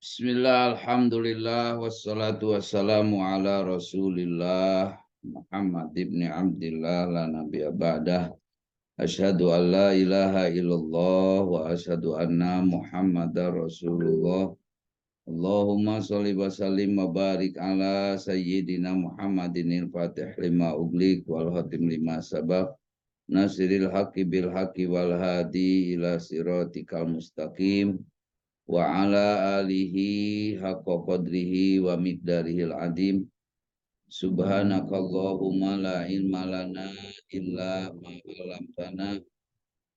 Bismillah, alhamdulillah, wassalatu wassalamu ala rasulillah Muhammad ibn Abdillah la nabiyya ba'dah. Asyhadu an la ilaha illallah wa asyhadu anna Muhammadar Rasulullah. Allahumma sholli wa sallim wa barik ala sayyidina Muhammadin al-Fatih lima uglik wal khatim lima sabaq. Nasiril haqqi bil haqqi wal hadi ila siratikal mustaqim. Wa ala alihi haqqa qadrihi wa miqdarihil adim. Subhanakallahumma la ilma lana illa ma 'allamtana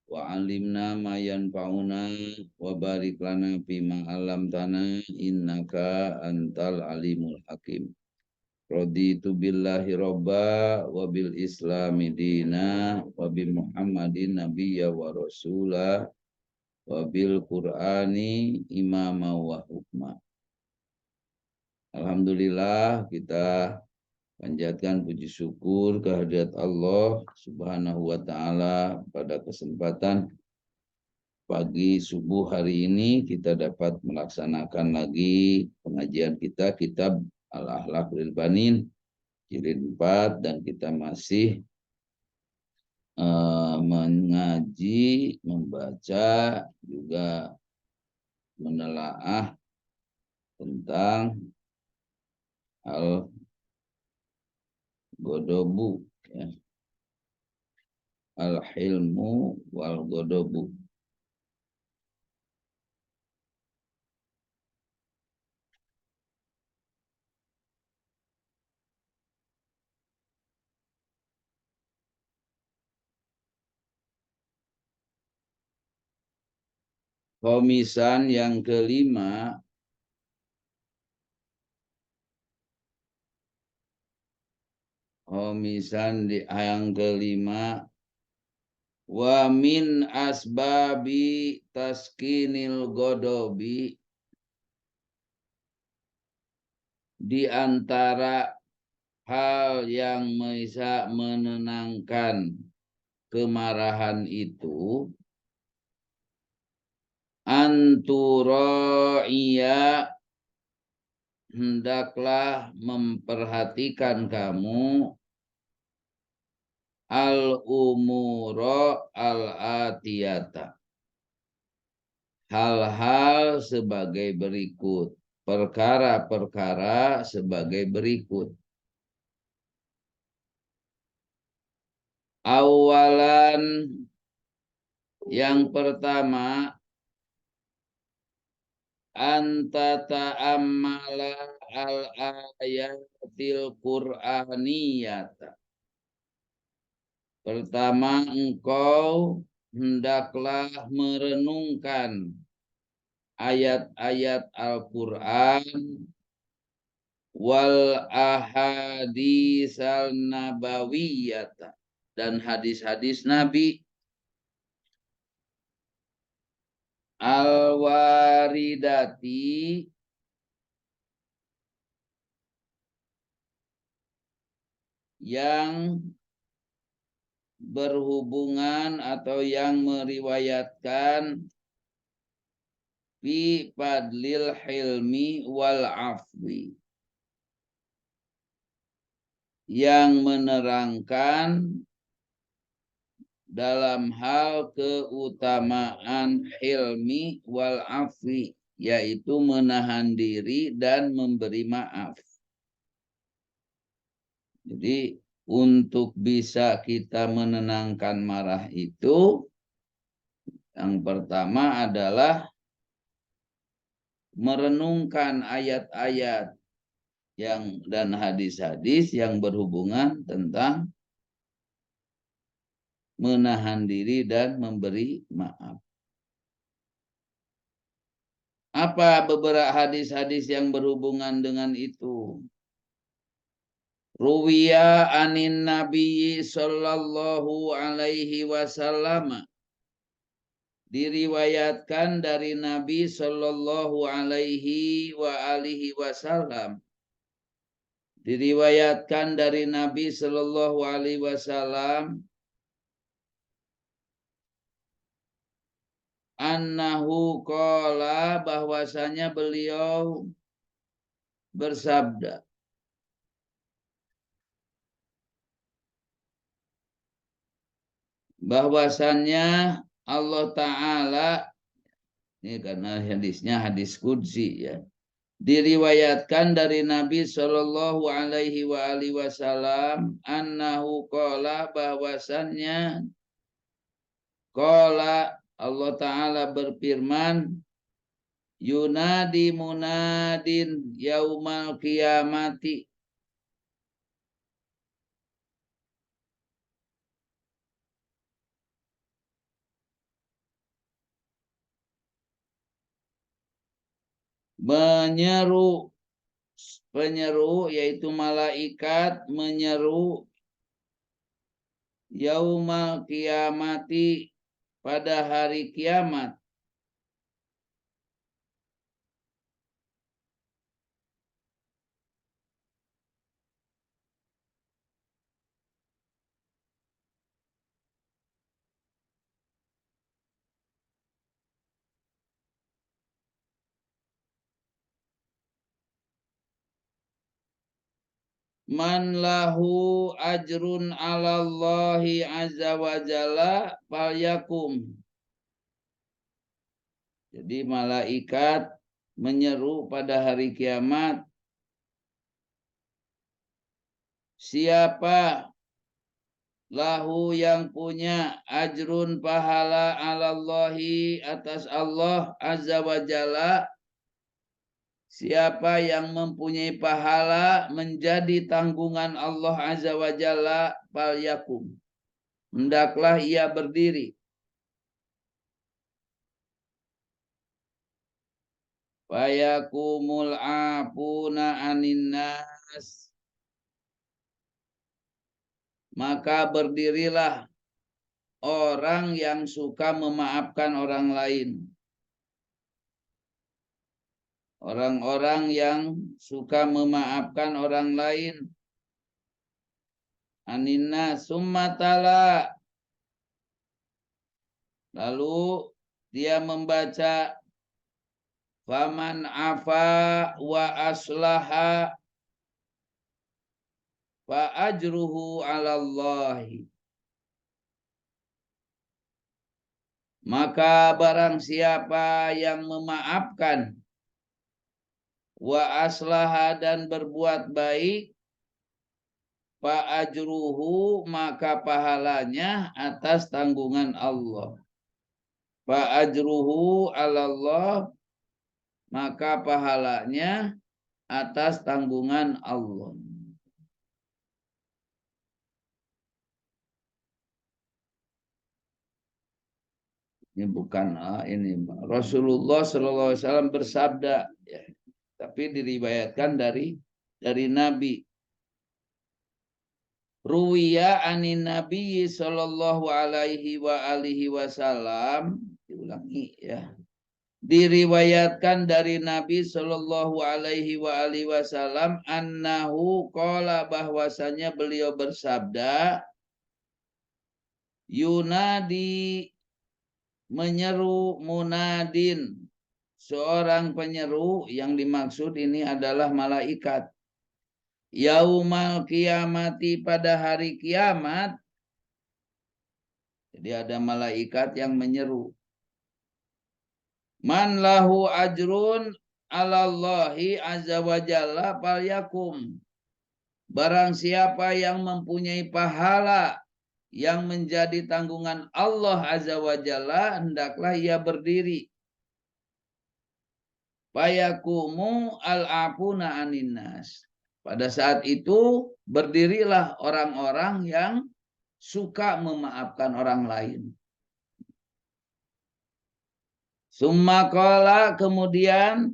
wa 'allimna ma yanfa'una wa barik lana fima 'allamtana innaka antal alimul hakim. Raditu billahi robba wa bil islami dina wa bi Muhammadin nabiyya wa rasula wabil Qur'ani imama wa hukma. Alhamdulillah, kita panjatkan puji syukur kehadirat Allah Subhanahu wa taala pada kesempatan pagi subuh hari ini kita dapat melaksanakan lagi pengajian kita kitab Al-Akhlaqul Banin jilid 4, dan kita masih mengaji, membaca, juga menelaah tentang al-godobu, ya. Al-hilmu wal godobu. Khomisan yang kelima, wa min asbabi taskinil godobi, di antara hal yang bisa menenangkan kemarahan itu, antura'iya, hendaklah memperhatikan kamu al-umuro al-atiyata, hal-hal sebagai berikut, perkara-perkara sebagai berikut. Awalan, yang pertama, anta ta'ammala al-ayatil qur'aniyata. Pertama, engkau hendaklah merenungkan ayat-ayat Al-Quran wal ahadisal nabawiyata, dan hadis-hadis Nabi al-waridati, yang berhubungan atau yang meriwayatkan fi fadlil hilmi wal afwi, yang menerangkan dalam hal keutamaan hilmi wal afwi, yaitu menahan diri dan memberi maaf. Jadi untuk bisa kita menenangkan marah itu, yang pertama adalah merenungkan ayat-ayat dan hadis-hadis yang berhubungan tentang menahan diri dan memberi maaf. Apa beberapa hadis-hadis yang berhubungan dengan itu? Ruwiya anin Nabi sallallahu alaihi wasallam, diriwayatkan dari Nabi sallallahu alaihi wa alihi wasallam, diriwayatkan dari Nabi sallallahu alaihi wasallam, annahu qala bahwasanya beliau bersabda. Bahwasannya Allah Ta'ala, ini karena hadisnya hadis qudsi ya, diriwayatkan dari Nabi Shallallahu Alaihi Wasallam annahu qala bahwasannya qala Allah Ta'ala berfirman yunadi munadin yaumal qiyamati menyeru, penyeru yaitu malaikat menyeru yaumal qiyamati pada hari kiamat. Man lahu ajrun 'alallahi azza wa jalla falyakum. Jadi malaikat menyeru pada hari kiamat, siapa lahu yang punya ajrun pahala 'alallahi atas Allah azza wa jalla, siapa yang mempunyai pahala menjadi tanggungan Allah azza wa jalla falyakum, hendaklah ia berdiri. Fayakumul afuna anin nas, maka berdirilah orang yang suka memaafkan orang lain. Orang-orang yang suka memaafkan orang lain. Aninna summatala. Lalu dia membaca faman afa wa aslaha fa ajruhu 'alallahi. Maka barang siapa yang memaafkan wa aslaha dan berbuat baik, fa ajruhu maka pahalanya atas tanggungan Allah. Fa ajruhu 'alallah maka pahalanya atas tanggungan Allah. Ini bukan ini Rasulullah Shallallahu Alaihi Wasallam bersabda, ya, tapi diriwayatkan dari Nabi. Ruwiya anin Nabi Shallallahu Alaihi Wasallam, diulangi ya, diriwayatkan dari Nabi Shallallahu Alaihi Wasallam annahu qala bahwasanya beliau bersabda yunadi menyeru munadin, seorang penyeru, yang dimaksud ini adalah malaikat. Yaumal kiamati pada hari kiamat. Jadi ada malaikat yang menyeru. Man lahu ajrun 'alallahi azza wa jalla falyakum. Barang siapa yang mempunyai pahala yang menjadi tanggungan Allah azza wa jalla, hendaklah ia berdiri. Fayakumu al-afuna aninnas. Pada saat itu berdirilah orang-orang yang suka memaafkan orang lain. Summa qala kemudian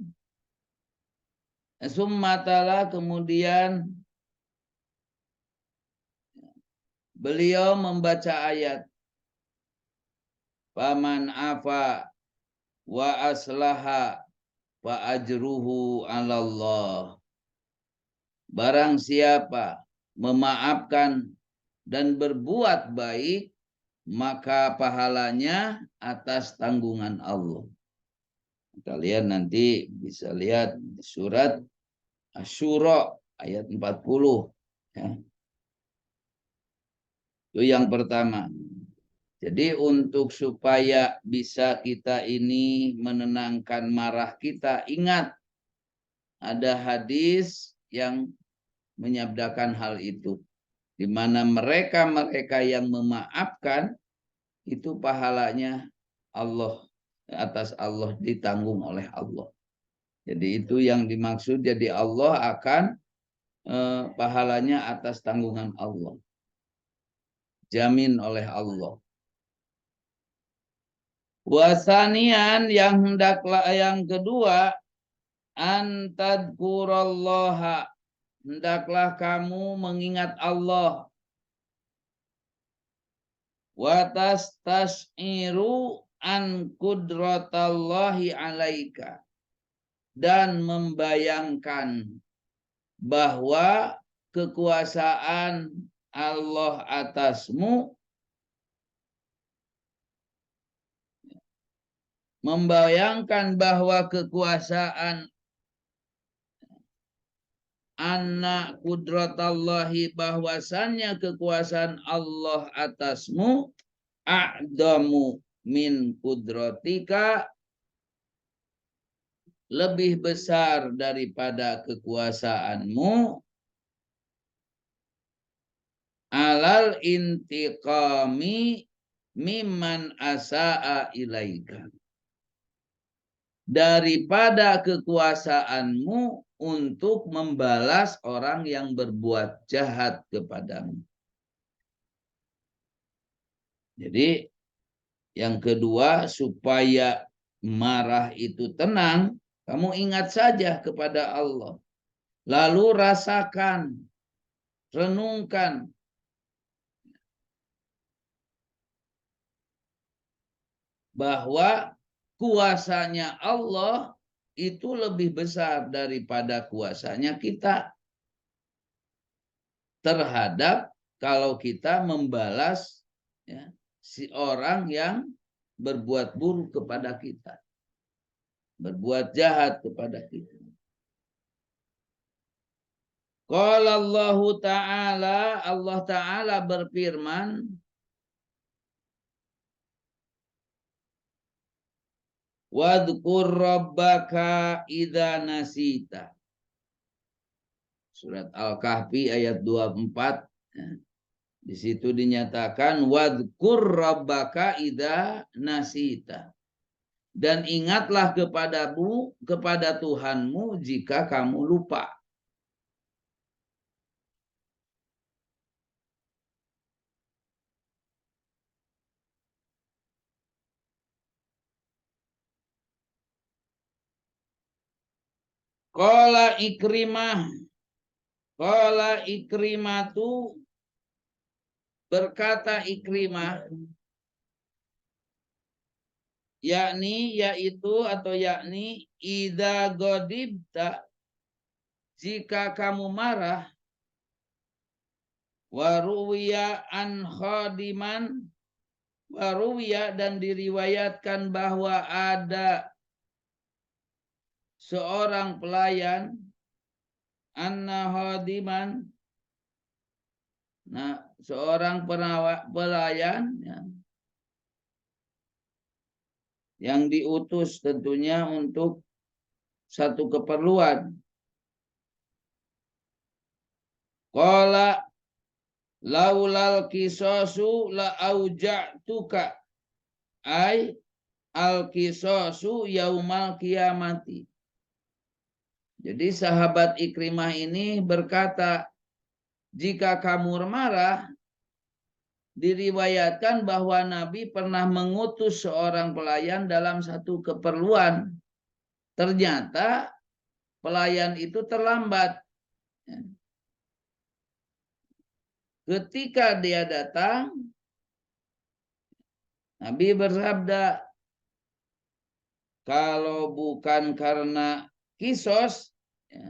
summatala kemudian beliau membaca ayat faman afa wa aslaha fa ajruhu 'alallah. Barang siapa memaafkan dan berbuat baik, maka pahalanya atas tanggungan Allah. Kalian nanti bisa lihat di surat Asy-Syura ayat 40. Ya. Itu yang pertama. Jadi untuk supaya bisa kita ini menenangkan marah kita, ingat ada hadis yang menyabdakan hal itu. Di mana mereka yang memaafkan itu pahalanya Allah, atas Allah, ditanggung oleh Allah. Jadi itu yang dimaksud. Jadi Allah akan pahalanya atas tanggungan Allah. Jamin oleh Allah. Wasanian yang kedua, antadkurullaha, hendaklah kamu mengingat Allah. Watas tas'iru an kudratallahi alaika, dan membayangkan bahwa kekuasaan Allah atasmu, membayangkan bahwa kekuasaan anna kudratallahi, bahwasannya kekuasaan Allah atasmu, a'damu min kudratika, lebih besar daripada kekuasaanmu, alal intiqami mimman asa'a ilaika, daripada kekuasaanmu untuk membalas orang yang berbuat jahat kepadamu. Jadi yang kedua, supaya marah itu tenang, kamu ingat saja kepada Allah. Lalu rasakan, renungkan bahwa kuasanya Allah itu lebih besar daripada kuasanya kita terhadap kalau kita membalas, ya, si orang yang berbuat buruk kepada kita, berbuat jahat kepada kita. Qala Allah Ta'ala, Allah Ta'ala berfirman, wadhkur rabbaka idza nasita. Surat Al-Kahfi ayat 24. Di situ dinyatakan wadhkur rabbaka idza nasita. Dan ingatlah kepada Tuhanmu jika kamu lupa. Qala Ikrimah tu, berkata Ikrimah, yakni idza ghadibta, jika kamu marah, waruwiya an khadiman, waruwiya, dan diriwayatkan bahwa ada seorang pelayan, anna khadiman, nah seorang pelayan, ya, yang diutus tentunya untuk satu keperluan. Qala laulal kisosu la auja'tuka, ay al kisosu yaumal kiamati. Jadi sahabat Ikrimah ini berkata, jika kamu marah, diriwayatkan bahwa Nabi pernah mengutus seorang pelayan dalam satu keperluan. Ternyata pelayan itu terlambat. Ketika dia datang, Nabi bersabda, kalau bukan karena kisos, ya,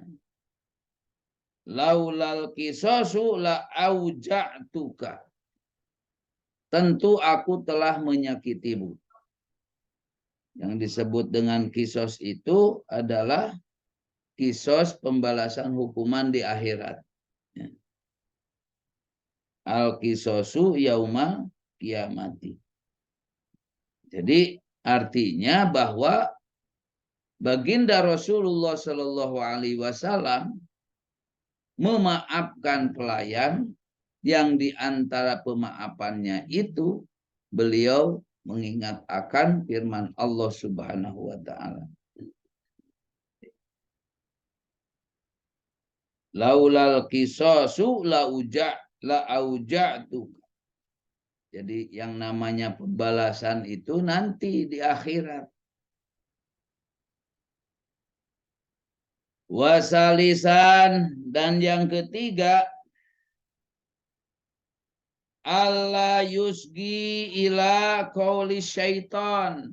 laulal kisosu la auja'tuka, tentu aku telah menyakitimu. Yang disebut dengan kisos itu adalah kisos pembalasan hukuman di akhirat. Al-kisosu yauma kiamati. Jadi artinya bahwa baginda Rasulullah Shallallahu Alaihi Wasallam memaafkan pelayan yang diantara pemaafannya itu beliau mengingat akan firman Allah Subhanahu wa taala. Laulal qisasu la auja'tu. Jadi yang namanya pembalasan itu nanti di akhirat. Wasalisan, dan yang ketiga, Allah yusgi ila qauli syaitan.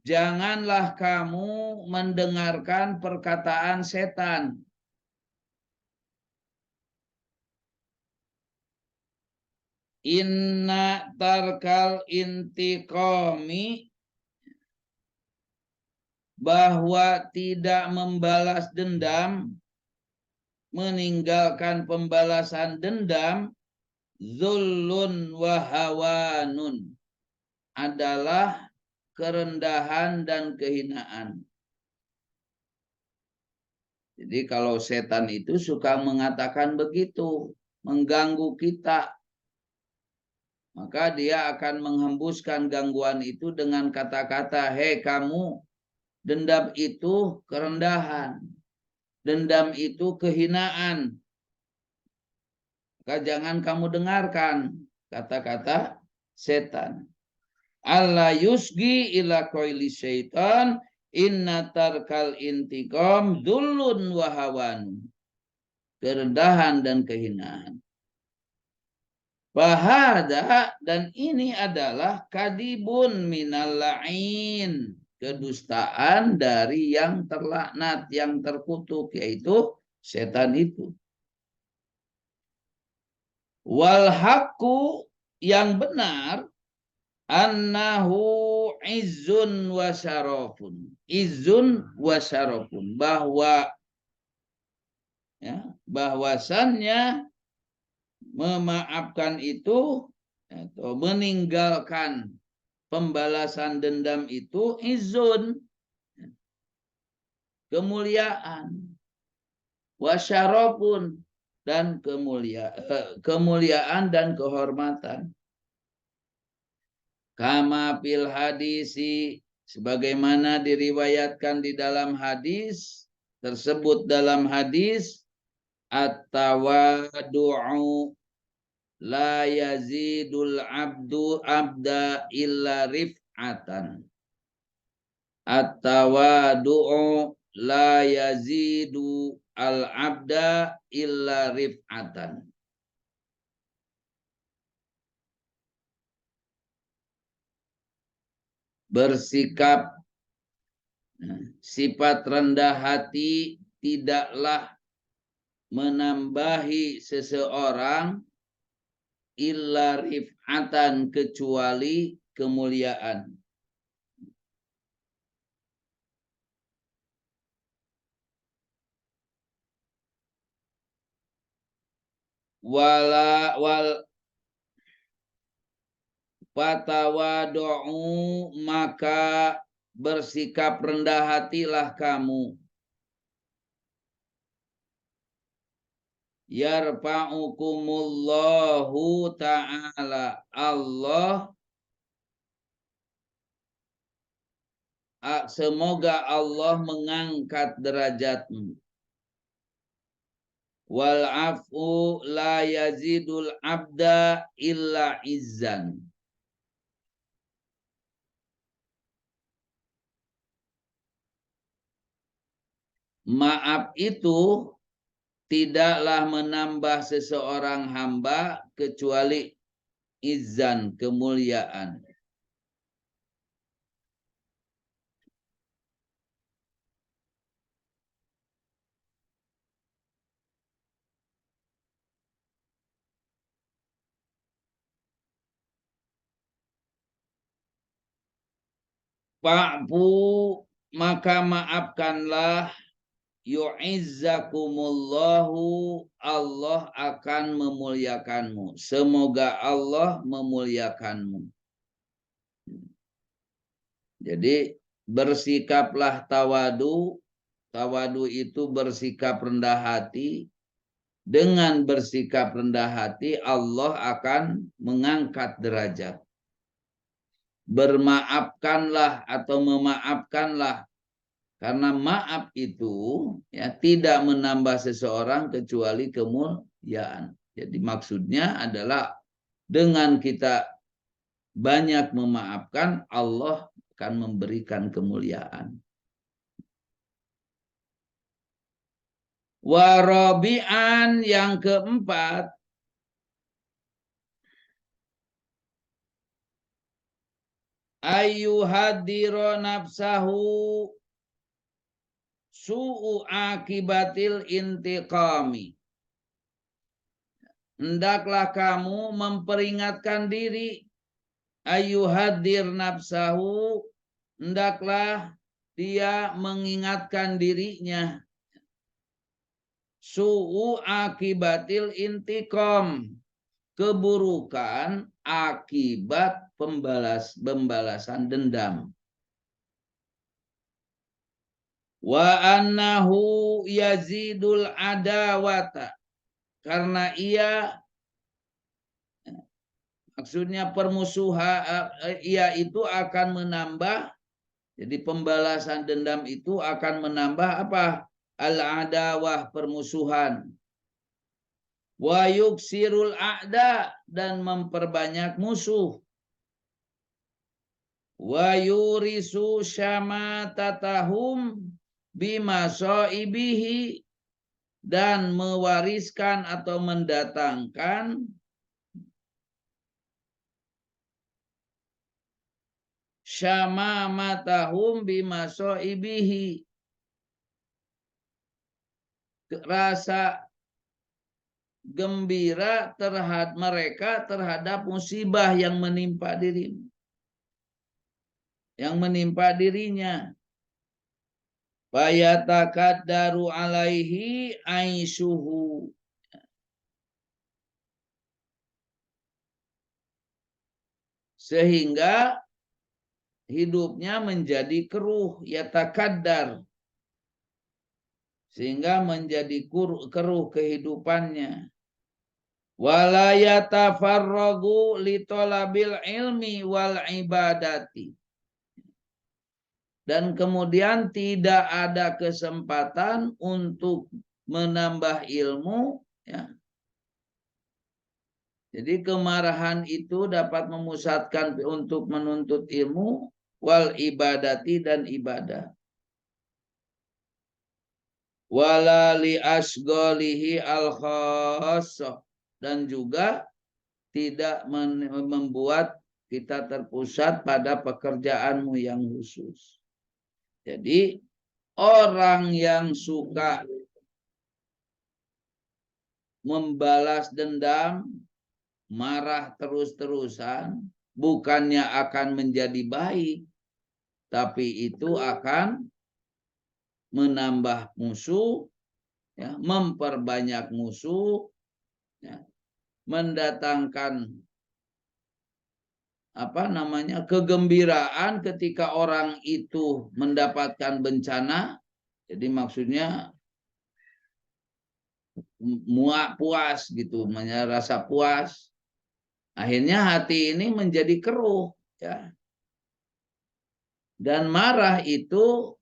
Janganlah kamu mendengarkan perkataan setan. Inna tarkal intiqami, bahwa tidak membalas dendam, meninggalkan pembalasan dendam, zullun wa hawanun, adalah kerendahan dan kehinaan. Jadi kalau setan itu suka mengatakan begitu, mengganggu kita, maka dia akan menghembuskan gangguan itu dengan kata-kata, hei kamu, dendam itu kerendahan, dendam itu kehinaan. Maka jangan kamu dengarkan kata-kata setan. Allah yusgi ila qaili syaitan, inna tarkal intiqam dullun wa hawan. Kerendahan dan kehinaan. Fahada, dan ini adalah kadibun minal la'in, kedustaan dari yang terlaknat, yang terkutuk, yaitu setan itu. Wal haqqu, yang benar, annahu izzun wa syarafun. Izzun wa syarafun, bahwa bahwasannya memaafkan itu atau meninggalkan pembalasan dendam itu izun, kemuliaan, wasyarafun, dan kemuliaan dan kehormatan. Kama fil hadisi, sebagaimana diriwayatkan di dalam hadis, tersebut dalam hadis, at-tawadu'u la yazidul abda illa rif'atan. At-tawadu'u la yazidu al-abda illa rif'atan. Bersikap, sifat rendah hati tidaklah menambahi seseorang illa rif'atan, kecuali kemuliaan. Wal fatawadu'u, maka bersikap rendah hatilah kamu. Yarfa'ukumullahu ta'ala, semoga Allah mengangkat derajatmu. Wal afu la yazidul abda illa izzan. Maaf itu tidaklah menambah seseorang hamba kecuali izzan, kemuliaan. Fa'fu, maka maafkanlah, yu'izzakumullahu, Allah akan memuliakanmu. Semoga Allah memuliakanmu. Jadi bersikaplah tawadu. Tawadu itu bersikap rendah hati. Dengan bersikap rendah hati, Allah akan mengangkat derajat. Bermaafkanlah atau memaafkanlah. Karena maaf itu ya tidak menambah seseorang kecuali kemuliaan. Jadi maksudnya adalah dengan kita banyak memaafkan, Allah akan memberikan kemuliaan. Warabi'an, yang keempat, ayyuhadhiro nafsahu su'u akibatil intiqami. Hendaklah kamu memperingatkan diri, ayyuhadir nafsahu, hendaklah dia mengingatkan dirinya, su'u akibatil intiqam, keburukan akibat pembalasan dendam. Wa annahu yazidul adawata, karena ia, maksudnya permusuhan, ia itu akan menambah, jadi pembalasan dendam itu akan menambah apa? Al-adawah, permusuhan. Wa yuksirul a'da, dan memperbanyak musuh. Wa yurisu syamatatahum bima so'ibihi, dan mewariskan atau mendatangkan syamamatahum bima so'ibihi, rasa gembira terhadap mereka terhadap musibah yang menimpa dirimu, yang menimpa dirinya. Fayatakaddaru alaihi aishuhu, sehingga hidupnya menjadi keruh, yatakaddar, sehingga menjadi keruh kehidupannya. Wala yatafarragu litolabil ilmi wal ibadati, dan kemudian tidak ada kesempatan untuk menambah ilmu, ya. Jadi kemarahan itu dapat memusatkan untuk menuntut ilmu, wal ibadati, dan ibadah. Wala li asghalihi al khassah, dan juga tidak membuat kita terpusat pada pekerjaanmu yang khusus. Jadi orang yang suka membalas dendam, marah terus-terusan, bukannya akan menjadi baik, tapi itu akan menambah musuh, ya, memperbanyak musuh, ya, mendatangkan kegembiraan ketika orang itu mendapatkan bencana. Jadi maksudnya muak, puas gitu, rasa puas. Akhirnya hati ini menjadi keruh, ya. Dan marah itu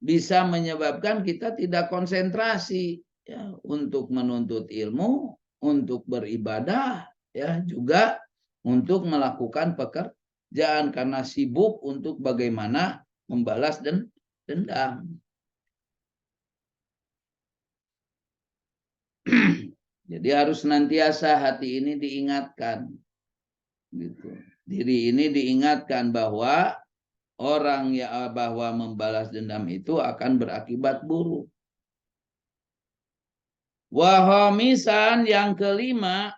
bisa menyebabkan kita tidak konsentrasi, ya, untuk menuntut ilmu, untuk beribadah, ya, juga untuk melakukan pekerjaan, karena sibuk untuk bagaimana membalas dendam. Jadi harus senantiasa hati ini diingatkan, gitu. Diri ini diingatkan bahwa bahwa membalas dendam itu akan berakibat buruk. Wahamisan, yang kelima,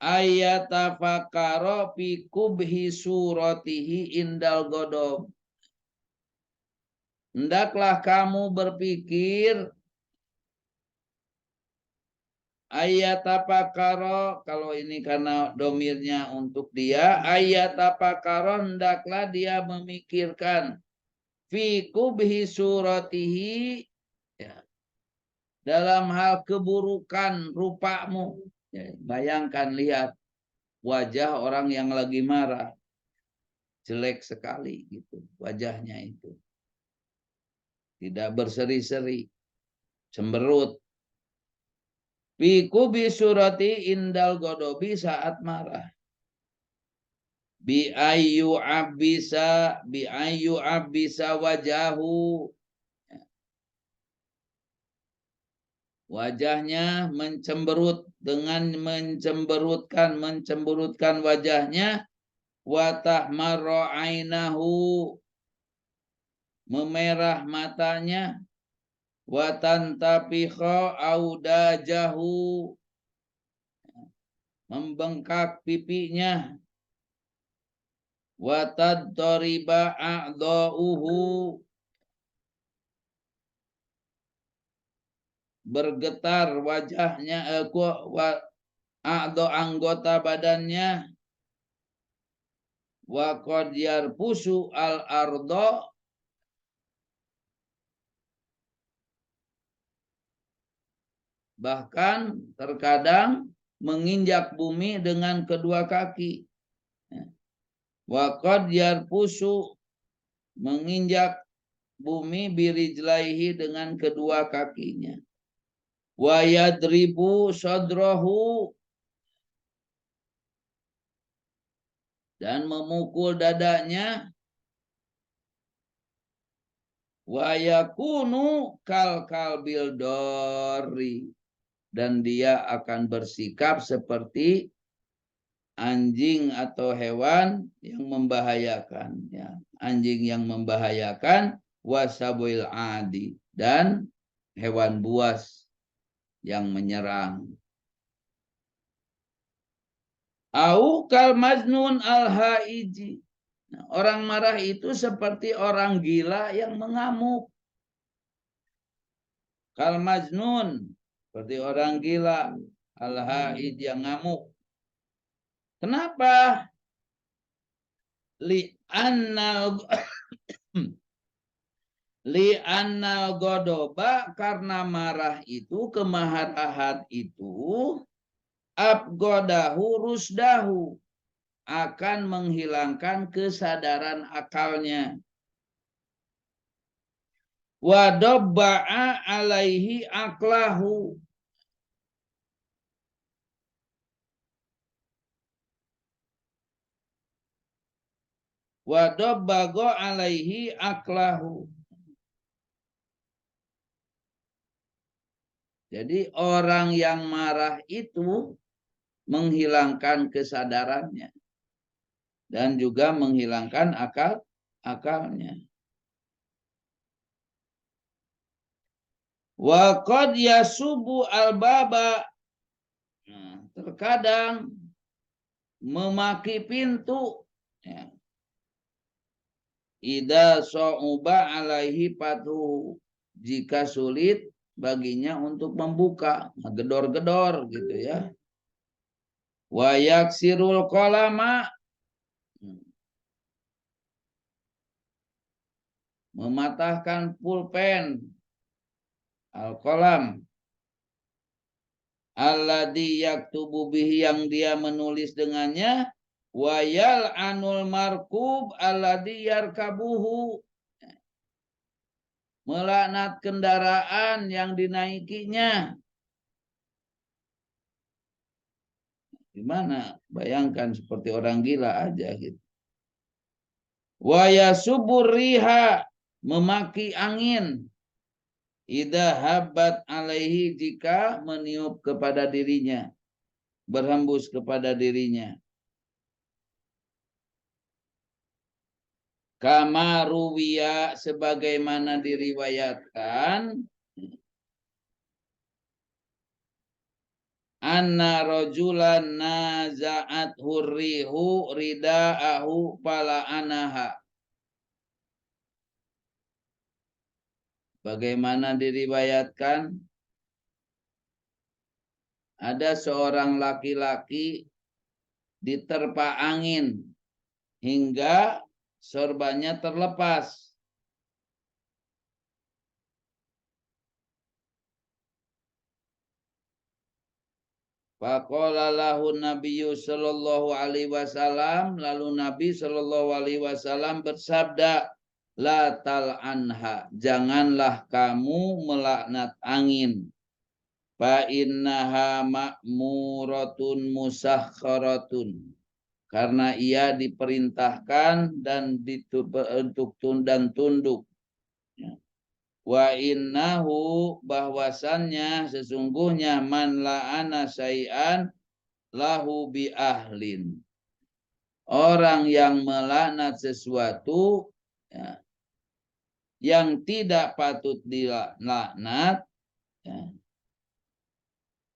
ayatafakaro fi kubhi suratihi indal godob. Hendaklah kamu berpikir ayatafakaro, kalau ini karena domirnya untuk dia, ayatafakaro hendaklah dia memikirkan fi kubhi suratihi, ya, dalam hal keburukan rupamu. Ya, bayangkan, lihat wajah orang yang lagi marah, jelek sekali gitu wajahnya itu, tidak berseri-seri, cemberut. Biku bisurati indal godobi, saat marah. Bi ayu abisa wajahu, wajahnya mencemberut, dengan mencemberutkan wajahnya. Watahmarra ainahu, memerah matanya. Watantafiqa audajahu, membengkak pipinya. Watadriba a'dha'uhu, bergetar wajahnya, anggota badannya. Wa qad yarpusu al ardo, bahkan terkadang menginjak bumi dengan kedua kaki. Wa qad yarpusu, menginjak bumi, birijlaihi, dengan kedua kakinya. Wa yadribu sadrahu, dan memukul dadanya. Wa yakunu kal kalbil dori, dan dia akan bersikap seperti anjing atau hewan yang membahayakan, ya, anjing yang membahayakan. Wasabuil adi, dan hewan buas yang menyerang. Au kal majnun al haiji, nah, orang marah itu seperti orang gila yang mengamuk. Kal majnun, seperti orang gila, al haij, yang ngamuk. Kenapa? Li annal li annal godoba, karena marah itu, kemarahan itu, abgodahu rusdahu, akan menghilangkan kesadaran akalnya. Wadobba'a alaihi aklahu, wadobbago alaihi aklahu. Jadi orang yang marah itu menghilangkan kesadarannya dan juga menghilangkan akalnya. Wa qad yasubu al-baba, nah, terkadang memaki pintu, ya. Ida so'uba alaihi patuh, jika sulit baginya untuk membuka, gedor-gedor gitu ya. Wa yaksirul qalama, mematahkan pulpen, al-qalam, alladzi yaktubu bihi, yang dia menulis dengannya. Wayal anul markub alladzi yarkabuhu, melaknat kendaraan yang dinaikinya. Gimana? Bayangkan seperti orang gila aja gitu. Wa yasubur riha, memaki angin. Idza habbat alaihi, jika meniup kepada dirinya, berhembus kepada dirinya. Kama ruwiya, sebagaimana diriwayatkan, anna rajulan naza'at hurrihu rida'ahu fala'anaha. Bagaimana diriwayatkan ada seorang laki-laki diterpa angin hingga sorbannya terlepas. Faqala lahu Nabiyyu sallallahu alaihi wasallam, lalu Nabi sallallahu alaihi wasallam bersabda, la tal'anha, janganlah kamu melaknat angin. Fa innaha ma'muratun musakharatun, karena ia diperintahkan dan untuk tunduk. Wa innahu, bahwasannya sesungguhnya man la'ana syai'an lahu bi ahlin, orang yang melaknat sesuatu ya, yang tidak patut dilaknat, ya,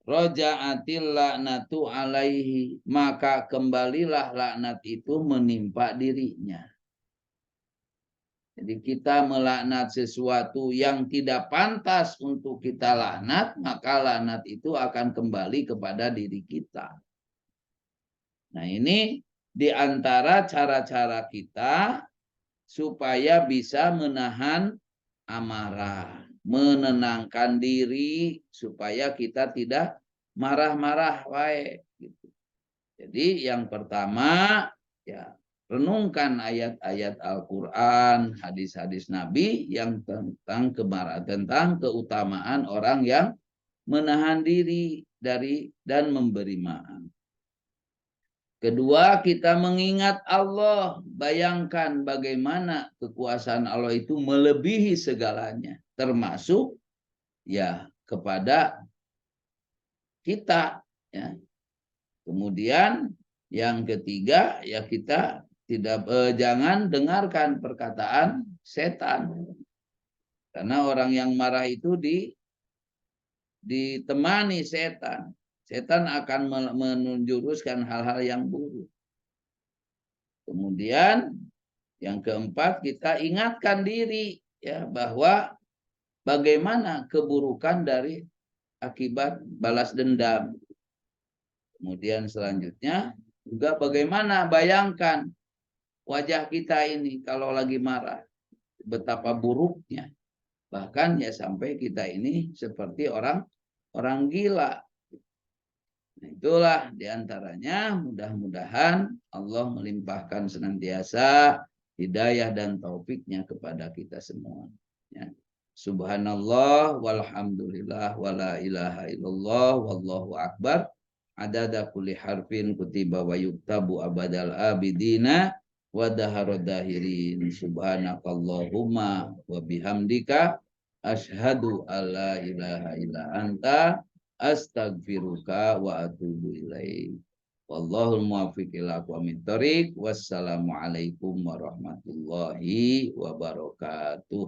roja'atil laknatu alaihi, maka kembalilah laknat itu menimpa dirinya. Jadi kita melaknat sesuatu yang tidak pantas untuk kita laknat, maka laknat itu akan kembali kepada diri kita. Nah, ini diantara cara-cara kita supaya bisa menahan amarah, menenangkan diri supaya kita tidak marah-marah wae gitu. Jadi yang pertama ya, renungkan ayat-ayat Al-Quran, hadis-hadis Nabi yang tentang kemarahan, tentang keutamaan orang yang menahan diri dari dan memberi maaf. Kedua, kita mengingat Allah. Bayangkan bagaimana kekuasaan Allah itu melebihi segalanya, termasuk ya kepada kita. Ya. Kemudian yang ketiga, ya kita tidak jangan dengarkan perkataan setan, karena orang yang marah itu ditemani setan. Setan akan menjuruskan hal-hal yang buruk. Kemudian yang keempat, kita ingatkan diri ya bahwa bagaimana keburukan dari akibat balas dendam. Kemudian selanjutnya juga bagaimana, bayangkan wajah kita ini kalau lagi marah, betapa buruknya. Bahkan ya sampai kita ini seperti orang gila. Nah, itulah diantaranya, mudah-mudahan Allah melimpahkan senantiasa hidayah dan taufiknya kepada kita semua. Ya. Subhanallah walhamdulillah wala ilaha illallah wallahu akbar. Adada kulli harfin kutiba wa yuktabu abadal abidina wa daharod dahirin. Subhanakallahumma wa bihamdika asyhadu alla ilaha illa anta astagfiruka wa atubu ilaik. Wallahul muwaffiq ila aqwamit thoriq. Wassalamualaikum warahmatullahi wabarakatuh.